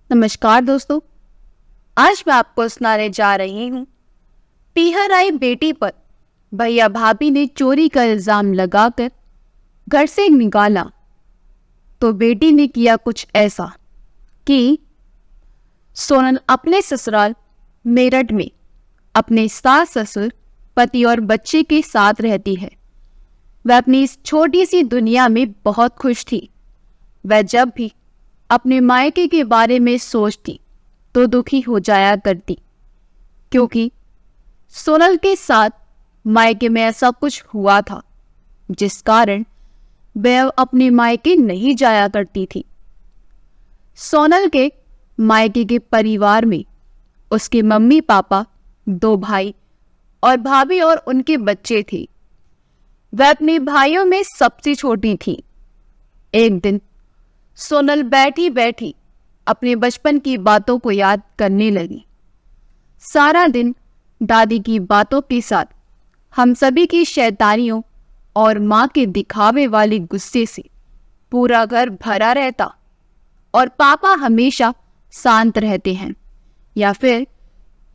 नमस्कार दोस्तों। आज मैं आपको सुनाने जा रही हूँ पीहर आई बेटी पर भैया भाभी ने चोरी का इल्जाम लगाकर घर से निकाला तो बेटी ने किया कुछ ऐसा कि सोनल अपने ससुराल मेरठ में अपने सास ससुर पति और बच्चे के साथ रहती है। वह अपनी इस छोटी सी दुनिया में बहुत खुश थी। वह जब भी अपने मायके के बारे में सोचती तो दुखी हो जाया करती, क्योंकि सोनल के साथ मायके में ऐसा कुछ हुआ था जिस कारण वह अपने मायके नहीं जाया करती थी। सोनल के मायके के परिवार में उसके मम्मी पापा, 2 भाई और भाभी और उनके बच्चे थे। वह अपने भाइयों में सबसे छोटी थी। एक दिन सोनल बैठी बैठी अपने बचपन की बातों को याद करने लगी। सारा दिन दादी की बातों के साथ हम सभी की शैतानियों और माँ के दिखावे वाले गुस्से से पूरा घर भरा रहता और पापा हमेशा शांत रहते हैं या फिर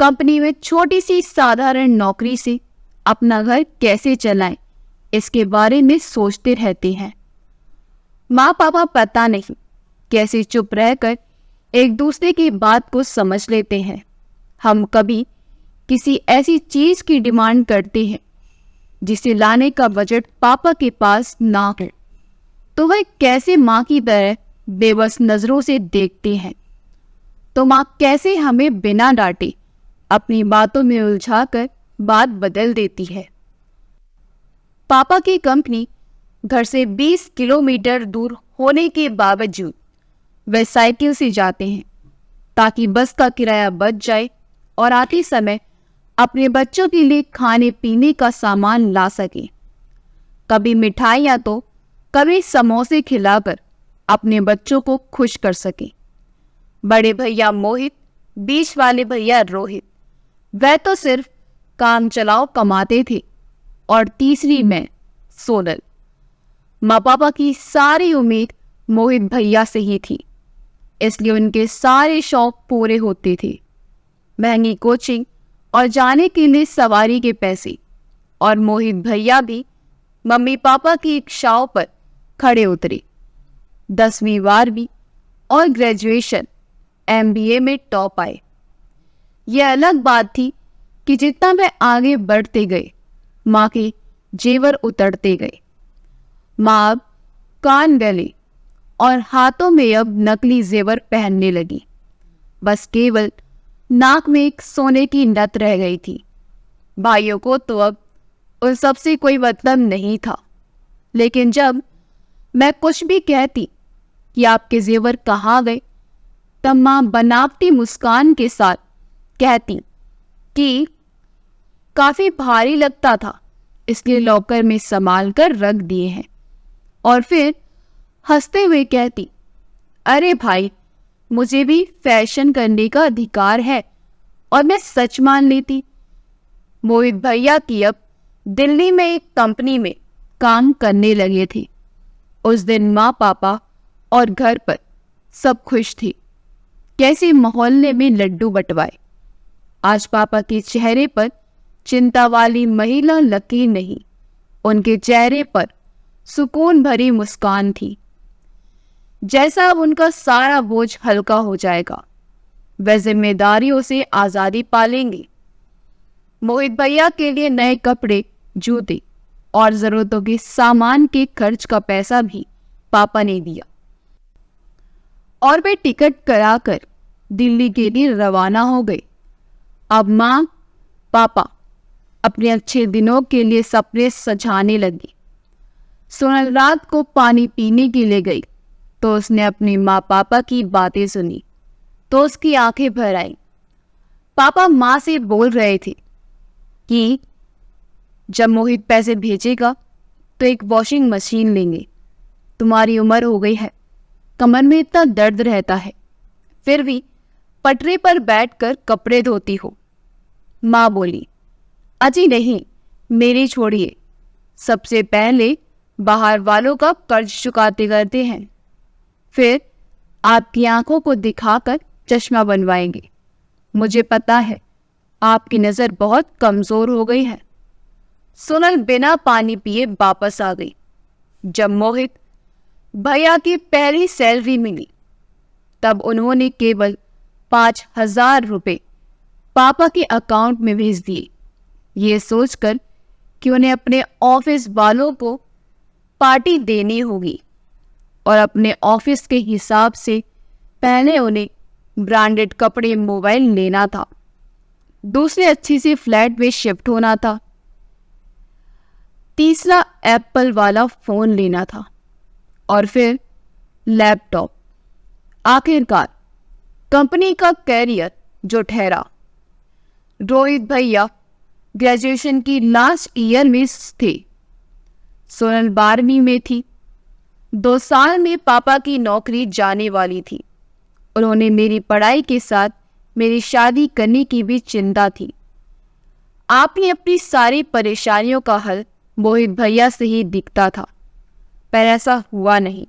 कंपनी में छोटी सी साधारण नौकरी से अपना घर कैसे चलाएं इसके बारे में सोचते रहते हैं। माँ पापा पता नहीं कैसे चुप रहकर एक दूसरे की बात को समझ लेते हैं। हम कभी किसी ऐसी चीज की डिमांड करते हैं जिसे लाने का बजट पापा के पास ना हो तो वह कैसे माँ की तरह बेबस नजरों से देखते हैं। तो माँ कैसे हमें बिना डांटे अपनी बातों में उलझाकर बात बदल देती है। पापा की कंपनी घर से 20 किलोमीटर दूर होने के बावजूद वे साइकिल से जाते हैं ताकि बस का किराया बच जाए और आते समय अपने बच्चों के लिए खाने पीने का सामान ला सके। कभी मिठाइयाँ तो कभी समोसे खिलाकर अपने बच्चों को खुश कर सके। बड़े भैया मोहित, बीच वाले भैया रोहित, वह तो सिर्फ काम चलाओ कमाते थे और तीसरी मैं सोनल। माँ पापा की सारी उम्मीद मोहित भैया से ही थी, इसलिए उनके सारे शौक पूरे होते थे। महंगी कोचिंग और जाने के लिए सवारी के पैसे, और मोहित भैया भी मम्मी पापा की इच्छाओं पर खड़े उतरे। 10वीं 12वीं और ग्रेजुएशन MBA में टॉप आए। यह अलग बात थी कि जितना वे आगे बढ़ते गए माँ के जेवर उतरते गए। माँ अब कान गले और हाथों में अब नकली जेवर पहनने लगी। बस केवल नाक में एक सोने की नथ रह गई थी। भाइयों को तो अब उन सबसे कोई मतलब नहीं था, लेकिन जब मैं कुछ भी कहती कि आपके जेवर कहाँ गए, तब माँ बनावटी मुस्कान के साथ कहती कि काफी भारी लगता था, इसलिए लॉकर में संभाल कर रख दिए हैं। और फिर हंसते हुए कहती, अरे भाई, मुझे भी फैशन करने का अधिकार है, और मैं सच मान लेती। मोहित भैया की अब दिल्ली में एक कंपनी में काम करने लगे थे। उस दिन माँ पापा और घर पर सब खुश थे। कैसे मोहल्ले में लड्डू बंटवाए। आज पापा के चेहरे पर चिंता वाली महिला लकीर नहीं, उनके चेहरे पर सुकून भरी मुस्कान थी। जैसा अब उनका सारा बोझ हल्का हो जाएगा, वे जिम्मेदारियों से आजादी पालेंगे। मोहित भैया के लिए नए कपड़े, जूते और जरूरतों के सामान के खर्च का पैसा भी पापा ने दिया और वे टिकट कराकर दिल्ली के लिए रवाना हो गए। अब माँ पापा अपने अच्छे दिनों के लिए सपने सजाने लगी। सोनल रात को पानी पीने के लिए गई तो उसने अपनी माँ पापा की बातें सुनी तो उसकी आंखें भर आईं। पापा माँ से बोल रहे थे कि जब मोहित पैसे भेजेगा तो एक वॉशिंग मशीन लेंगे। तुम्हारी उम्र हो गई है, कमर में इतना दर्द रहता है, फिर भी पटरी पर बैठकर कपड़े धोती हो। माँ बोली, अजी नहीं, मेरी छोड़िए, सबसे पहले बाहर वालों का कर्ज चुकाते करते हैं, फिर आपकी आंखों को दिखाकर चश्मा बनवाएंगे। मुझे पता है आपकी नज़र बहुत कमज़ोर हो गई है। सोनल बिना पानी पिए वापस आ गई। जब मोहित भैया की पहली सैलरी मिली तब उन्होंने केवल 5,000 रुपये पापा के अकाउंट में भेज दिए, ये सोचकर कि उन्हें अपने ऑफिस वालों को पार्टी देनी होगी और अपने ऑफिस के हिसाब से पहले उन्हें ब्रांडेड कपड़े, मोबाइल लेना था, दूसरे अच्छी सी फ्लैट में शिफ्ट होना था, तीसरा एप्पल वाला फोन लेना था और फिर लैपटॉप। आखिरकार कंपनी का कैरियर जो ठहरा। रोहित भैया ग्रेजुएशन की लास्ट ईयर में थे, सोनल 12वीं में थी। 2 साल में पापा की नौकरी जाने वाली थी। उन्होंने मेरी पढ़ाई के साथ मेरी शादी करने की भी चिंता थी। आपने अपनी सारी परेशानियों का हल मोहित भैया से ही दिखता था, पर ऐसा हुआ नहीं।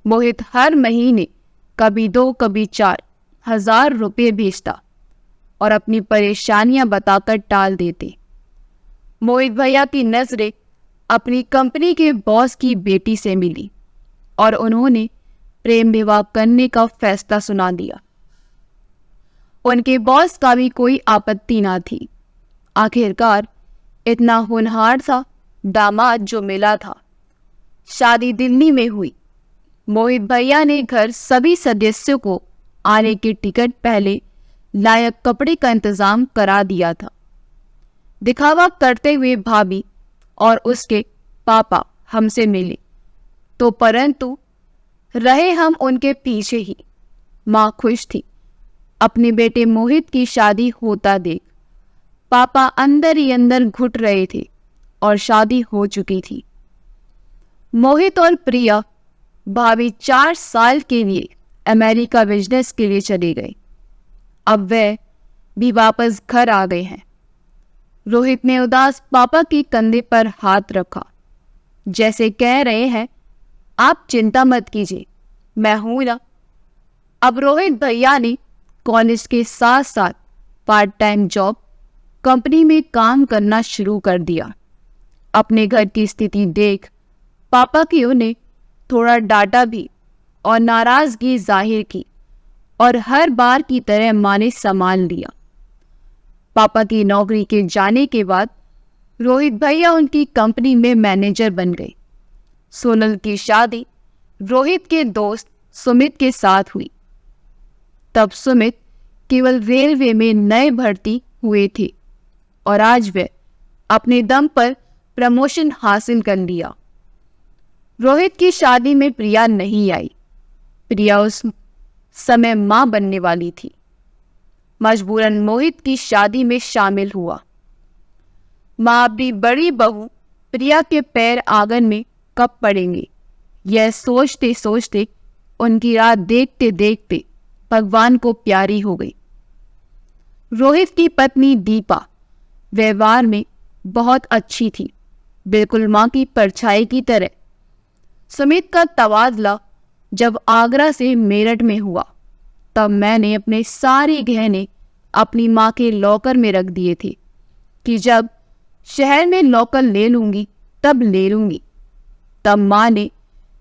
मोहित हर महीने कभी 2 कभी 4,000 रुपये भेजता और अपनी परेशानियां बताकर टाल देते। मोहित भैया की नजरें अपनी कंपनी के बॉस की बेटी से मिली और उन्होंने प्रेम विवाह करने का फैसला सुना दिया। उनके बॉस का भी कोई आपत्ति ना थी। आखिरकार इतना होनहार सा दामाद जो मिला था। शादी दिल्ली में हुई। मोहित भैया ने घर सभी सदस्यों को आने की टिकट, पहले लायक कपड़े का इंतजाम करा दिया था। दिखावा करते हुए भाभी और उसके पापा हमसे मिले तो, परंतु रहे हम उनके पीछे ही। माँ खुश थी अपने बेटे मोहित की शादी होता देख। पापा अंदर ही अंदर घुट रहे थे और शादी हो चुकी थी। मोहित और प्रिया भाभी 4 साल के लिए अमेरिका बिजनेस के लिए चले गए। अब वह भी वापस घर आ गए हैं। रोहित ने उदास पापा के कंधे पर हाथ रखा, जैसे कह रहे हैं आप चिंता मत कीजिए, मैं हूं ना। अब रोहित भैया ने कॉलेज के साथ साथ पार्ट टाइम जॉब कंपनी में काम करना शुरू कर दिया। अपने घर की स्थिति देख पापा की उन्हें थोड़ा डांटा भी और नाराजगी जाहिर की, और हर बार की तरह माँ ने संभाल लिया। पापा की नौकरी के जाने के बाद रोहित भैया उनकी कंपनी में मैनेजर बन गए। सोनल की शादी रोहित के दोस्त सुमित के साथ हुई। तब सुमित केवल रेलवे में नए भर्ती हुए थे और आज वे अपने दम पर प्रमोशन हासिल कर लिया। रोहित की शादी में प्रिया नहीं आई। प्रिया उस समय मां बनने वाली थी। मजबूरन मोहित की शादी में शामिल हुआ। मां अपनी बड़ी बहू प्रिया के पैर आंगन में कब पड़ेंगे, यह सोचते सोचते उनकी रात देखते देखते भगवान को प्यारी हो गई। रोहित की पत्नी दीपा व्यवहार में बहुत अच्छी थी, बिल्कुल मां की परछाई की तरह। सुमित का तबादला जब आगरा से मेरठ में हुआ तब मैंने अपने सारे गहने अपनी माँ के लॉकर में रख दिए थे कि जब शहर में लॉकर ले लूंगी तब ले लूंगी। तब माँ ने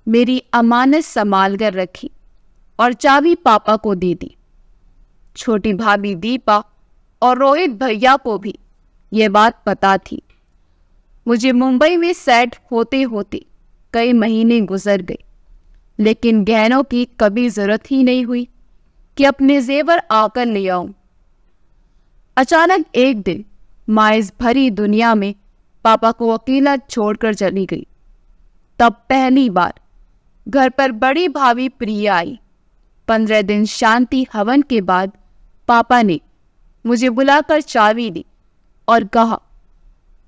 मेरी अमानत संभाल कर रखी और चाबी पापा को दे दी। छोटी भाभी दीपा और रोहित भैया को भी यह बात पता थी। मुझे मुंबई में सेट होते होते कई महीने गुजर गए, लेकिन गहनों की कभी जरूरत ही नहीं हुई कि अपने जेवर आकर ले आऊं। अचानक एक दिन माँ इस भरी दुनिया में पापा को अकेला छोड़कर चली गई। तब पहली बार घर पर बड़ी भाभी प्रिया आई। 15 दिन शांति हवन के बाद पापा ने मुझे बुलाकर चाबी दी और कहा,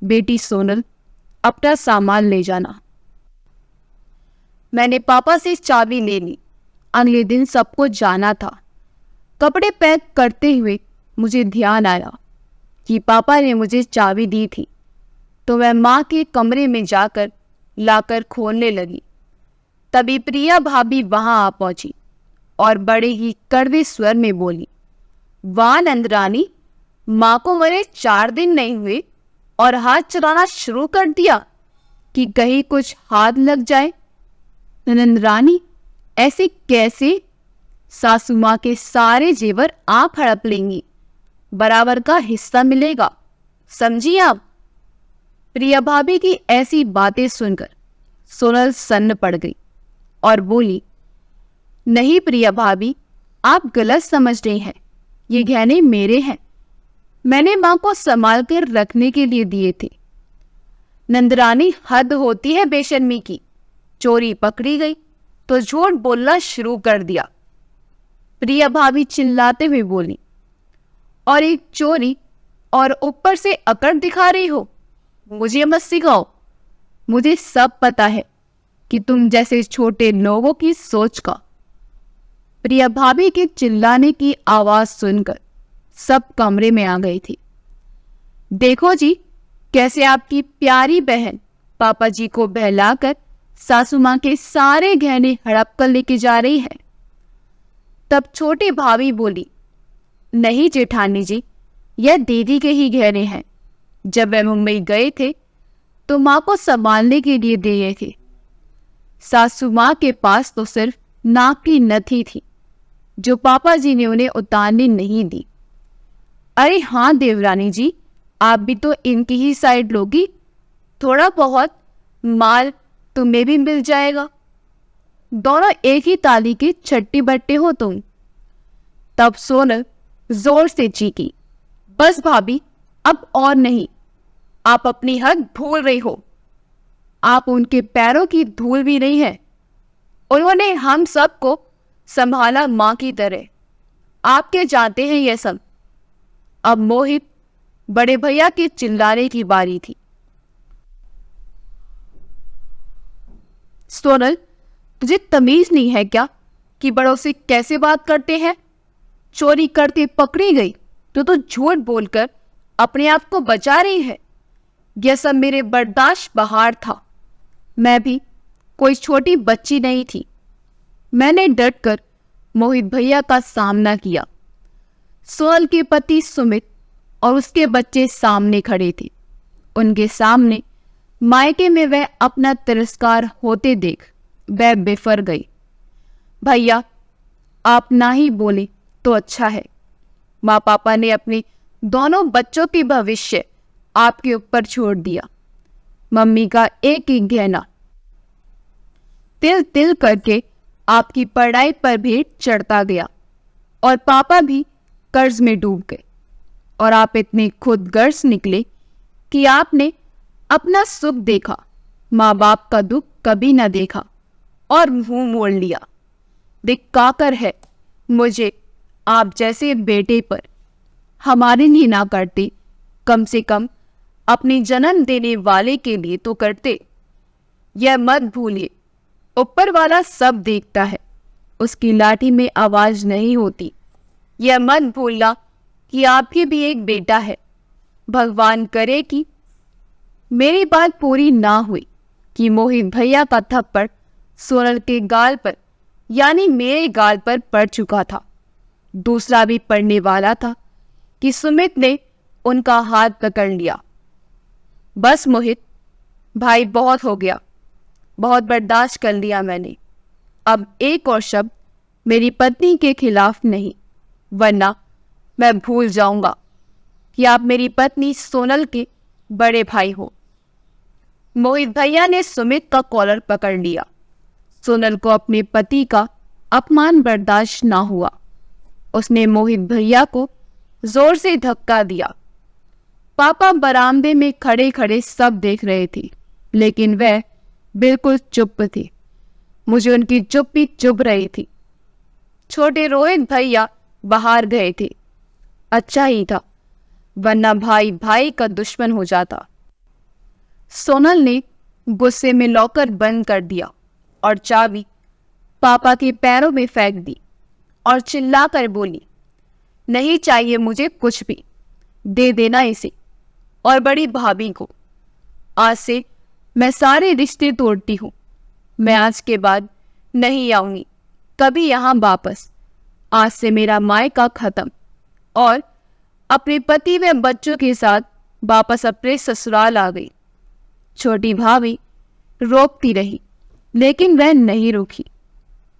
बेटी सोनल अपना सामान ले जाना। मैंने पापा से चाबी ले ली। अगले दिन सबको जाना था। कपड़े पैक करते हुए मुझे ध्यान आया कि पापा ने मुझे चाबी दी थी, तो मैं माँ के कमरे में जाकर लाकर खोलने लगी। तभी प्रिया भाभी वहां आ पहुंची और बड़े ही कड़वे स्वर में बोली, वाह नंदरानी, माँ को मरे 4 दिन नहीं हुए और हाथ चलाना शुरू कर दिया कि कहीं कुछ हाथ लग जाए। नंदरानी, ऐसे कैसे? सासू माँ के सारे जेवर आप हड़प लेंगी, बराबर का हिस्सा मिलेगा, समझी आप? प्रिया भाभी की ऐसी बातें सुनकर सोनल सन्न पड़ गई और बोली, नहीं प्रिया भाभी, आप गलत समझ रही हैं। ये गहने मेरे हैं, मैंने माँ को संभाल कर रखने के लिए दिए थे। नंदरानी, हद होती है बेशर्मी की। चोरी पकड़ी गई तो झूठ बोलना शुरू कर दिया। प्रिया भाभी चिल्लाते हुए बोली, और एक चोरी और ऊपर से अकड़ दिखा रही हो? मुझे मत सिखाओ, मुझे सब पता है कि तुम जैसे छोटे लोगों की सोच का। प्रिया भाभी के चिल्लाने की आवाज सुनकर सब कमरे में आ गई थी। देखो जी, कैसे आपकी प्यारी बहन पापा जी को बहलाकर सासू माँ के सारे गहने हड़प कर लेके जा रही है। तब छोटी भाभी बोली, नहीं जेठानी जी, यह दीदी के ही गहने हैं। जब वे मुंबई गए थे तो माँ को संभालने के लिए दिए थे। सासू माँ के पास तो सिर्फ नाक की नथी थी जो पापा जी ने उन्हें उतारने नहीं दी। अरे हाँ देवरानी जी, आप भी तो इनकी ही साइड लोगी, थोड़ा बहुत माल तुम्हें भी मिल जाएगा। दोनों एक ही ताली के छट्टी बट्टे हो तुम। तब सोनल जोर से चीखी, बस भाभी, अब और नहीं, आप अपनी हद भूल रही हो। आप उनके पैरों की धूल भी नहीं है। उन्होंने हम सबको संभाला माँ की तरह। आप क्या जानते हैं ये सब? अब मोहित बड़े भैया के चिल्लाने की बारी थी। सोनल, तुझे तमीज नहीं है क्या कि बड़ों से कैसे बात करते हैं? चोरी करते पकड़ी गई तो तू झूठ बोलकर अपने आप को बचा रही है। यह सब मेरे बर्दाश्त बाहर था। मैं भी कोई छोटी बच्ची नहीं थी। मैंने डटकर मोहित भैया का सामना किया। सोनल के पति सुमित और उसके बच्चे सामने खड़े थे। उनके सामने मायके में वह अपना तिरस्कार होते देख वह बेफर गई। भैया, आप ना ही बोले तो अच्छा है। माँ पापा ने अपने दोनों बच्चों के भविष्य आपके ऊपर छोड़ दिया। मम्मी का एक एक गहना तिल तिल करके आपकी पढ़ाई पर भी चढ़ता गया और पापा भी कर्ज में डूब गए। और आप इतने खुदगर्ज निकले कि आपने अपना सुख देखा, माँ बाप का दुख कभी न देखा और मुंह मोड़ लिया। धिक्कार है मुझे आप जैसे बेटे पर। हमारे लिए ना करते, कम से कम अपने जन्म देने वाले के लिए तो करते। यह मत भूलिए, ऊपर वाला सब देखता है, उसकी लाठी में आवाज नहीं होती। यह मत भूलना कि आपके भी एक बेटा है। भगवान करे कि मेरी बात पूरी ना हुई कि मोहित भैया का थप्पड़ सोनल के गाल पर यानी मेरे गाल पर पड़ चुका था। दूसरा भी पड़ने वाला था कि सुमित ने उनका हाथ पकड़ लिया। बस मोहित भाई, बहुत हो गया, बहुत बर्दाश्त कर लिया मैंने। अब एक और शब्द मेरी पत्नी के खिलाफ नहीं, वरना मैं भूल जाऊंगा कि आप मेरी पत्नी सोनल के बड़े भाई हो। मोहित भैया ने सुमित का कॉलर पकड़ लिया। सोनल को अपने पति का अपमान बर्दाश्त ना हुआ। उसने मोहित भैया को जोर से धक्का दिया। पापा बरामदे में खड़े खड़े सब देख रहे थे, लेकिन वह बिल्कुल चुप थे। मुझे उनकी चुप्पी चुभ रही थी। छोटे रोहित भैया बाहर गए थे। अच्छा ही था, वरना भाई भाई का दुश्मन हो जाता। सोनल ने गुस्से में लॉकर बंद कर दिया और चाबी पापा के पैरों में फेंक दी और चिल्लाकर बोली, नहीं चाहिए मुझे कुछ भी, दे देना इसे और बड़ी भाभी को। आज से मैं सारे रिश्ते तोड़ती हूँ। मैं आज के बाद नहीं आऊंगी। कभी यहाँ वापस। आज से मेरा मायका खत्म और अपने पति व बच्चों के साथ वापस अपने ससुराल आ गई। छोटी भाभी रोकती रही लेकिन वह नहीं रुकी।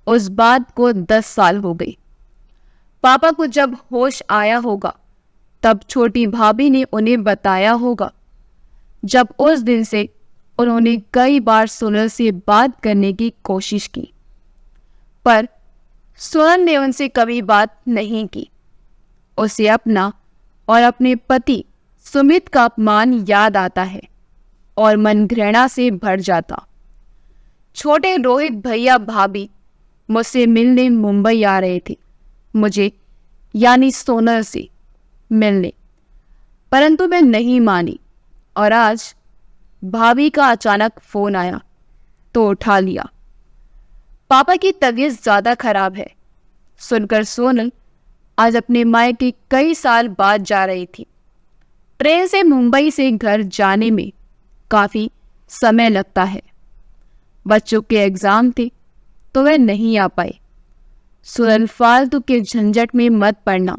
उस बात को 10 साल हो गई। पापा को जब होश आया होगा तब छोटी भाभी ने उन्हें बताया होगा। जब उस दिन से उन्होंने कई बार सोनल से बात करने की कोशिश की, पर सोनल ने उनसे कभी बात नहीं की। उसे अपना और अपने पति सुमित का अपमान याद आता है और मन घृणा से भर जाता। छोटे रोहित भैया भाभी मुझसे मिलने मुंबई आ रहे थे, मुझे यानी सोनल से मिलने, परंतु मैं नहीं मानी और आज भाभी का अचानक फोन आया तो उठा लिया। पापा की तबीयत ज्यादा खराब है। सुनकर सोनल आज अपने मायके कई साल बाद जा रही थी। ट्रेन से मुंबई से घर जाने में काफी समय लगता है। बच्चों के एग्जाम थे तो वह नहीं आ पाए। सोनल फालतू के झंझट में मत पड़ना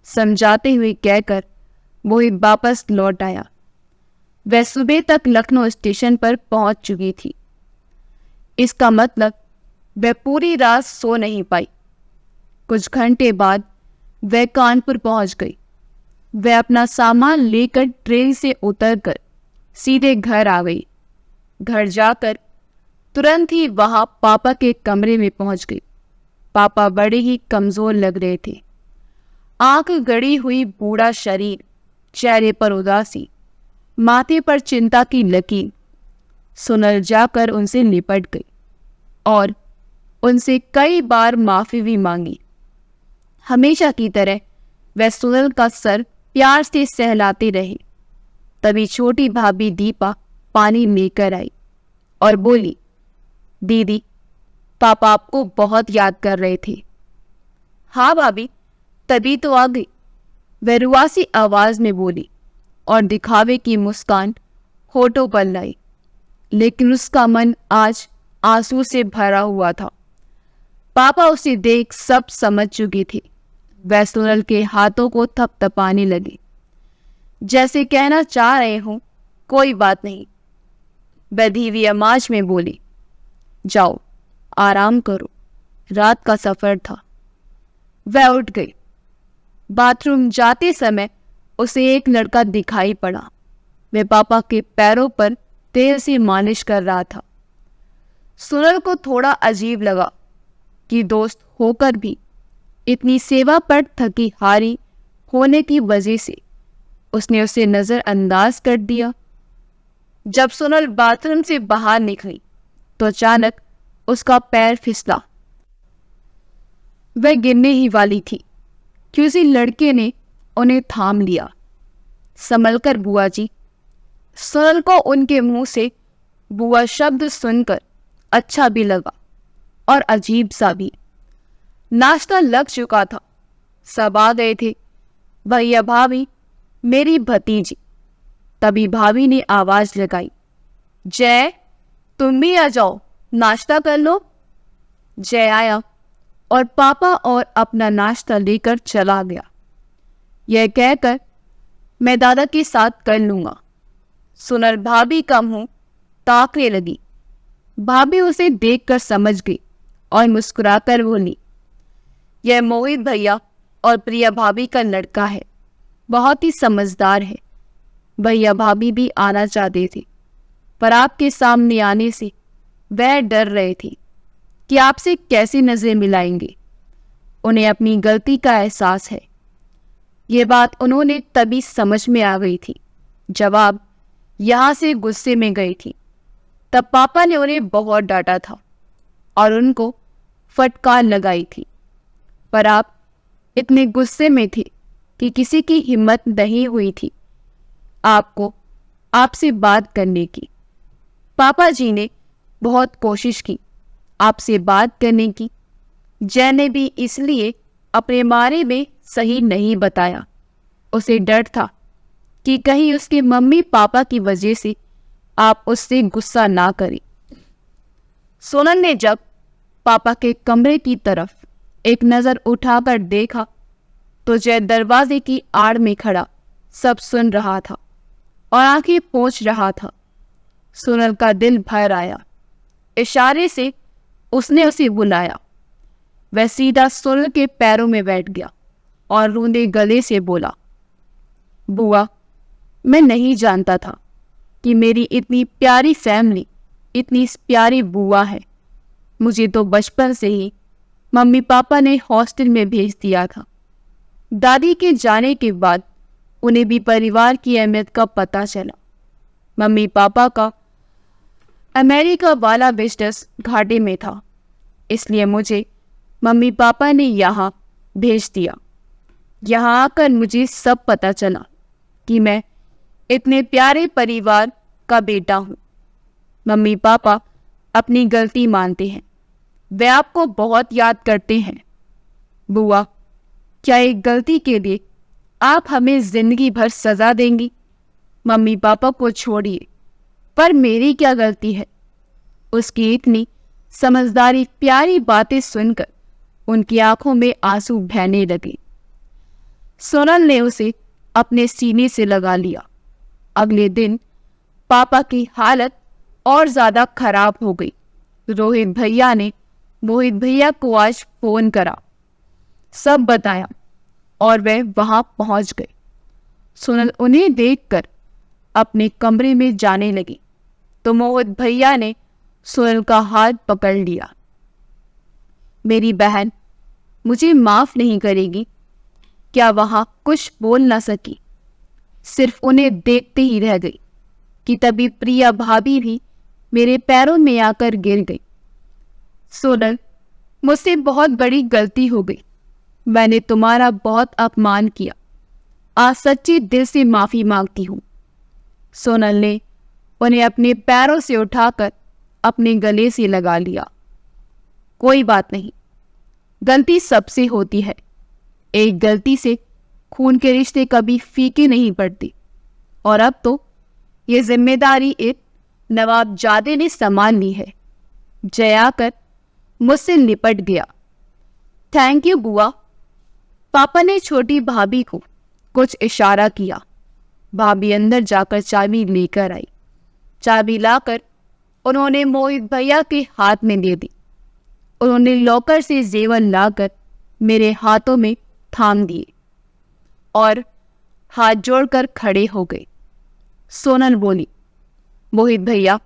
समझाते हुए कहकर वो ही वापस लौट आया। वह सुबह तक लखनऊ स्टेशन पर पहुंच चुकी थी। इसका मतलब वह पूरी रात सो नहीं पाई। कुछ घंटे बाद वह कानपुर पहुंच गई। वह अपना सामान लेकर ट्रेन से उतरकर सीधे घर आ गई। घर जाकर तुरंत ही वहां पापा के कमरे में पहुंच गई। पापा बड़े ही कमजोर लग रहे थे। आंख गड़ी हुई, बूढ़ा शरीर, चेहरे पर उदासी, माथे पर चिंता की लकीर। सोनल जाकर उनसे लिपट गई और उनसे कई बार माफी भी मांगी। हमेशा की तरह वह सोनल का सर प्यार से सहलाते रहे। तभी छोटी भाभी दीपा पानी लेकर आई और बोली, दीदी, पापा आपको बहुत याद कर रहे थे। हाँ भाभी, तभी तो आ गई, वह रुआसी आवाज में बोली और दिखावे की मुस्कान होठों पर लाई। लेकिन उसका मन आज आंसू से भरा हुआ था। पापा उसे देख सब समझ चुकी थी। वह सोनल के हाथों को थपथपाने लगी, जैसे कहना चाह रहे हो कोई बात नहीं। वह धीमी आवाज में बोली, जाओ आराम करो, रात का सफर था। वह उठ गई। बाथरूम जाते समय उसे एक लड़का दिखाई पड़ा। वह पापा के पैरों पर तेल से मालिश कर रहा था। सोनल को थोड़ा अजीब लगा कि दोस्त होकर भी इतनी सेवा पर थकी हारी होने की वजह से उसने उसे नजरअंदाज कर दिया। जब सोनल बाथरूम से बाहर निकली तो अचानक उसका पैर फिसला। वह गिरने ही वाली थी कि उसी लड़के ने उन्हें थाम लिया। संभलकर बुआ जी। सोनल को उनके मुंह से बुआ शब्द सुनकर अच्छा भी लगा और अजीब सा भी। नाश्ता लग चुका था, सब आ गए थे, भैया भाभी, मेरी भतीजी। तभी भाभी ने आवाज लगाई, जय, तुम भी आ जाओ, नाश्ता कर लो। जय आया और पापा और अपना नाश्ता लेकर चला गया। यह कहकर, मैं दादा के साथ कर लूंगा। सोनल भाभी का मुंह ताकने लगी। भाभी उसे देखकर समझ गई और मुस्कुराकर बोली, यह मोहित भैया और प्रिया भाभी का लड़का है, बहुत ही समझदार है। भैया भाभी भी आना चाहते थे, पर आपके सामने आने से वह डर रहे थे कि आपसे कैसे नजरें मिलाएंगे। उन्हें अपनी गलती का एहसास है। ये बात उन्होंने तभी समझ में आ गई थी जब आप यहाँ से गुस्से में गई थी। तब पापा ने उन्हें बहुत डांटा था और उनको फटकार लगाई थी, पर आप इतने गुस्से में थे कि किसी की हिम्मत नहीं हुई थी आपसे बात करने की। पापा जी ने बहुत कोशिश की आपसे बात करने की। जय ने भी इसलिए अपने बारे में सही नहीं बताया। उसे डर था कि कहीं उसके मम्मी पापा की वजह से आप उससे गुस्सा ना करें। सोनल ने जब पापा के कमरे की तरफ एक नज़र उठाकर देखा तो जय दरवाजे की आड़ में खड़ा सब सुन रहा था और आंखें पोंछ रहा था। सोनल का दिल भर आया। इशारे से उसने उसे बुलाया। वह सीधा सोनल के पैरों में बैठ गया और रूंधे गले से बोला, बुआ, मैं नहीं जानता था कि मेरी इतनी प्यारी फैमिली, इतनी प्यारी बुआ है। मुझे तो बचपन से ही मम्मी पापा ने हॉस्टल में भेज दिया था। दादी के जाने के बाद उन्हें भी परिवार की अहमियत का पता चला। मम्मी पापा का अमेरिका वाला बिजनेस घाटे में था, इसलिए मुझे मम्मी पापा ने यहाँ भेज दिया। यहाँ आकर मुझे सब पता चला कि मैं इतने प्यारे परिवार का बेटा हूँ। मम्मी पापा अपनी गलती मानते हैं। वे आपको बहुत याद करते हैं। बुआ, क्या एक गलती के लिए आप हमें जिंदगी भर सजा देंगी? मम्मी पापा को छोड़िए, पर मेरी क्या गलती है? उसकी इतनी समझदारी प्यारी बातें सुनकर उनकी आंखों में आंसू बहने लगे। सोनल ने उसे अपने सीने से लगा लिया। अगले दिन पापा की हालत और ज्यादा खराब हो गई। रोहित भैया ने मोहित भैया को आज फोन करा, सब बताया और वे वहां पहुंच गए। सोनल उन्हें देखकर अपने कमरे में जाने लगी तो मोहित भैया ने सोनल का हाथ पकड़ लिया। मेरी बहन मुझे माफ नहीं करेगी क्या? वहां कुछ बोल ना सकी, सिर्फ उन्हें देखते ही रह गई कि तभी प्रिया भाभी भी मेरे पैरों में आकर गिर गई। सोनल, मुझसे बहुत बड़ी गलती हो गई। मैंने तुम्हारा बहुत अपमान किया। आज सच्चे दिल से माफी मांगती हूँ। सोनल ने उन्हें अपने पैरों से उठाकर अपने गले से लगा लिया। कोई बात नहीं, गलती सबसे होती है। एक गलती से खून के रिश्ते कभी फीके नहीं पड़ते। और अब तो ये जिम्मेदारी एक नवाबजादे ने संभाल ली है। जय आकर मुझसे निपट गया। थैंक यू बुआ। पापा ने छोटी भाभी को कुछ इशारा किया। भाभी अंदर जाकर चाबी लेकर आई। चाबी लाकर उन्होंने मोहित भैया के हाथ में दे दी। उन्होंने लॉकर से जेवर लाकर मेरे हाथों में थाम दिए और हाथ जोड़कर खड़े हो गए। सोनल बोली, मोहित भैया,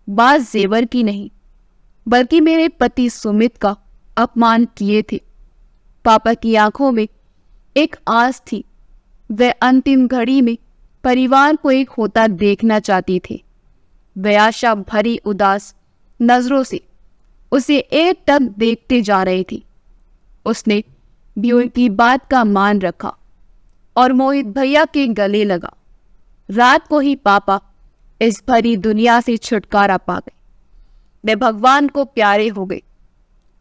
बात जेवर की नहीं बल्कि मेरे पति सुमित का अपमान किए थे। पापा की आंखों में एक आस थी। वे अंतिम घड़ी में परिवार को एक होता देखना चाहती थे। वे आशा भरी उदास नजरों से उसे एक टक देखते जा रही थी। उसने भी उनकी बात का मान रखा और मोहित भैया के गले लगा। रात को ही पापा इस भरी दुनिया से छुटकारा पा गए। वे भगवान को प्यारे हो गए।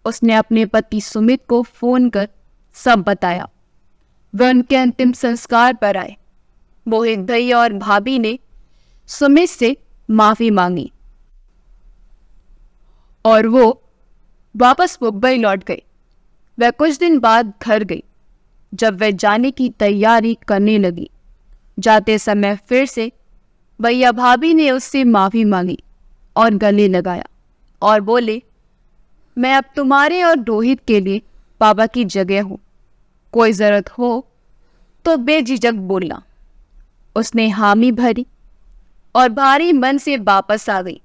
उसने अपने पति सुमित को फोन कर सब बताया। वे उनके अंतिम संस्कार पर आए। मोहित भैया और भाभी ने सुमित से माफी मांगी और वो वापस मुंबई लौट गए। वह कुछ दिन बाद घर गई। जब वह जाने की तैयारी करने लगी, जाते समय फिर से भैया भाभी ने उससे माफी मांगी और गले लगाया और बोले, मैं अब तुम्हारे और रोहित के लिए पापा की जगह हूं। कोई जरूरत हो तो बेझिझक बोलना। उसने हामी भरी और भारी मन से वापस आ गई।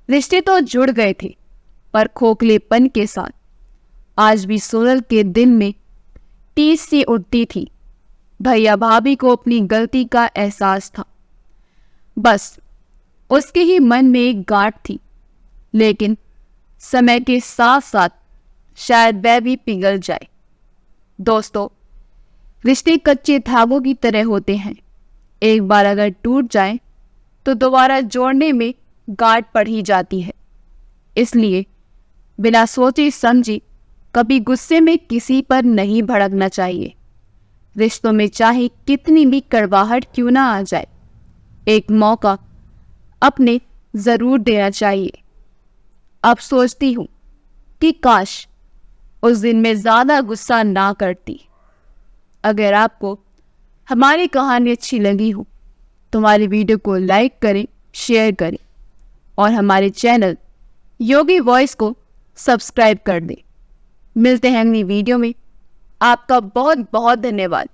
रिश्ते तो जुड़ गए थे, पर खोखलेपन के साथ। आज भी सोनल के दिल में टीस सी उठती थी। भैया भाभी को अपनी गलती का एहसास था। बस उसके ही मन में एक गांठ थी, लेकिन समय के साथ साथ शायद वह भी पिघल जाए। दोस्तों, रिश्ते कच्चे धागों की तरह होते हैं। एक बार अगर टूट जाए तो दोबारा जोड़ने में गांठ पड़ ही जाती है। इसलिए बिना सोचे समझे कभी गुस्से में किसी पर नहीं भड़कना चाहिए। रिश्तों में चाहे कितनी भी कड़वाहट क्यों ना आ जाए, एक मौका अपने जरूर देना चाहिए। अब सोचती हूँ कि काश उस दिन मैं ज़्यादा गुस्सा ना करती। अगर आपको हमारी कहानी अच्छी लगी हो तो हमारी वीडियो को लाइक करें, शेयर करें और हमारे चैनल योगी वॉइस को सब्सक्राइब कर दें। मिलते हैं अगली वीडियो में। आपका बहुत बहुत धन्यवाद।